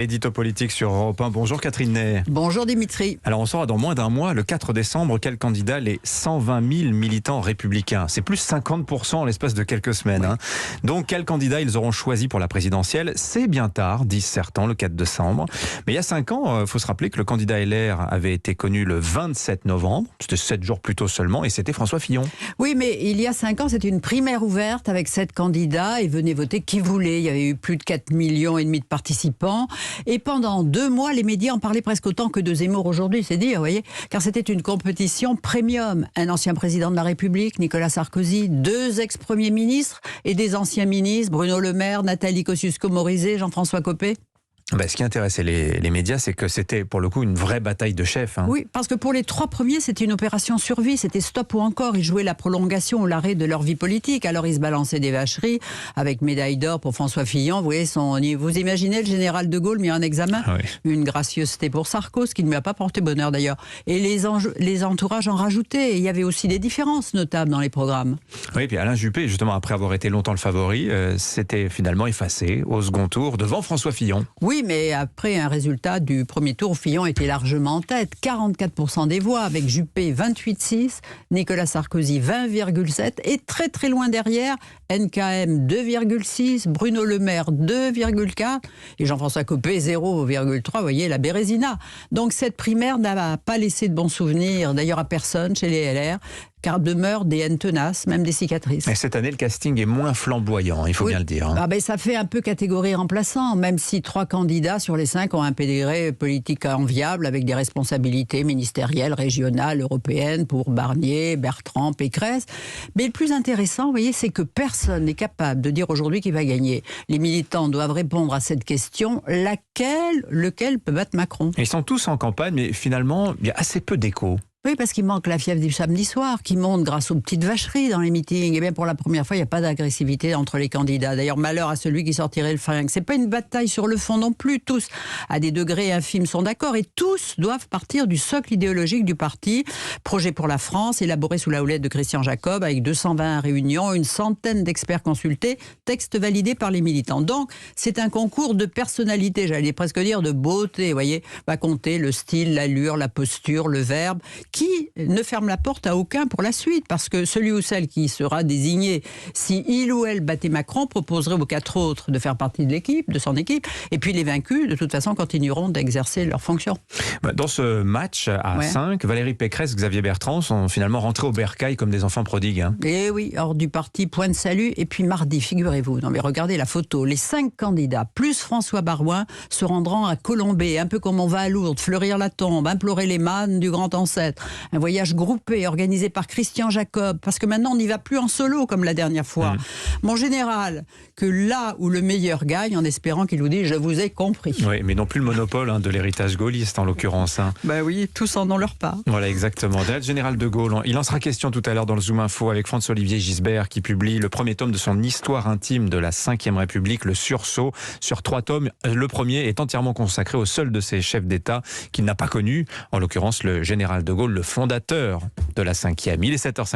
Édito politique sur Europe 1. Bonjour Catherine Ney. Bonjour Dimitri. Alors on saura dans moins d'un mois, le 4 décembre, quel candidat les 120 000 militants républicains. C'est plus 50% en l'espace de quelques semaines. Oui. Donc quel candidat ils auront choisi pour la présidentielle? C'est bien tard, disent certains, le 4 décembre. Mais il y a 5 ans, il faut se rappeler que le candidat LR avait été connu le 27 novembre. C'était 7 jours plus tôt seulement et c'était François Fillon. Oui, mais il y a 5 ans, c'était une primaire ouverte avec 7 candidats et venez voter qui voulait. Il y avait eu plus de 4,5 millions de participants. Et pendant 2 mois, les médias en parlaient presque autant que de Zemmour aujourd'hui, c'est dire, vous voyez, car c'était une compétition premium. Un ancien président de la République, Nicolas Sarkozy, 2 ex-premiers ministres et des anciens ministres, Bruno Le Maire, Nathalie Kosciusko-Morizet, Jean-François Copé. Ce qui intéressait les médias, c'est que c'était pour le coup une vraie bataille de chefs. Oui, parce que pour les 3 premiers, c'était une opération survie, c'était stop ou encore. Ils jouaient la prolongation ou l'arrêt de leur vie politique. Alors ils se balançaient des vacheries avec médaille d'or pour François Fillon. Vous voyez, vous imaginez le général de Gaulle mis en examen? Oui. Une gracieuseté pour Sarko, ce qui ne lui a pas porté bonheur d'ailleurs. Et les entourages en rajoutaient. Et il y avait aussi des différences notables dans les programmes. Oui, puis Alain Juppé, justement, après avoir été longtemps le favori, s'était finalement effacé au second tour devant François Fillon. Oui, mais après un résultat du premier tour, Fillon était largement en tête. 44% des voix, avec Juppé 28,6, Nicolas Sarkozy 20,7 et très très loin derrière, NKM 2,6, Bruno Le Maire 2,4 et Jean-François Copé 0,3. Vous voyez, la Bérésina. Donc cette primaire n'a pas laissé de bons souvenirs, d'ailleurs à personne chez les LR, car demeurent des haines tenaces, même des cicatrices. Et cette année, le casting est moins flamboyant, il faut bien le dire. Ça fait un peu catégorie remplaçant, même si 3 candidats sur les 5 ont un pédigré politique enviable avec des responsabilités ministérielles, régionales, européennes pour Barnier, Bertrand, Pécresse. Mais le plus intéressant, vous voyez, c'est que personne n'est capable de dire aujourd'hui qui va gagner. Les militants doivent répondre à cette question, lequel peut battre Macron? Ils sont tous en campagne, mais finalement, il y a assez peu d'écho. Oui, parce qu'il manque la fièvre du samedi soir, qui monte grâce aux petites vacheries dans les meetings. Et bien, pour la première fois, il n'y a pas d'agressivité entre les candidats. D'ailleurs, malheur à celui qui sortirait le fringue. C'est pas une bataille sur le fond non plus. Tous, à des degrés infimes, sont d'accord. Et tous doivent partir du socle idéologique du parti. Projet pour la France, élaboré sous la houlette de Christian Jacob, avec 220 réunions, une centaine d'experts consultés, texte validé par les militants. Donc, c'est un concours de personnalité, j'allais presque dire de beauté. Vous voyez, va compter le style, l'allure, la posture, le verbe, qui ne ferme la porte à aucun pour la suite, parce que celui ou celle qui sera désigné, si il ou elle battait Macron, proposerait aux 4 autres de faire partie de l'équipe, de son équipe, et puis les vaincus, de toute façon, continueront d'exercer leurs fonctions. Dans ce match à 5, Valérie Pécresse, Xavier Bertrand sont finalement rentrés au bercail comme des enfants prodigues. Et oui, hors du parti, point de salut. Et puis mardi, figurez-vous, non mais regardez la photo, les 5 candidats, plus François Baroin, se rendront à Colombey, un peu comme on va à Lourdes, fleurir la tombe, implorer les mânes du grand ancêtre. Un voyage groupé organisé par Christian Jacob, parce que maintenant on n'y va plus en solo comme la dernière fois. Mon général, que là où le meilleur gagne, en espérant qu'il vous dise « je vous ai compris ». Oui, mais non plus le monopole de l'héritage gaulliste en l'occurrence. Oui, tous en ont leur part. Voilà, exactement. Le général de Gaulle, il en sera question tout à l'heure dans le Zoom Info avec François-Olivier Gisbert qui publie le premier tome de son histoire intime de la Ve République, le sursaut, sur 3 tomes. Le premier est entièrement consacré au seul de ses chefs d'État qu'il n'a pas connu, en l'occurrence le général de Gaulle, le fondateur de la 5e. Il est 7h50.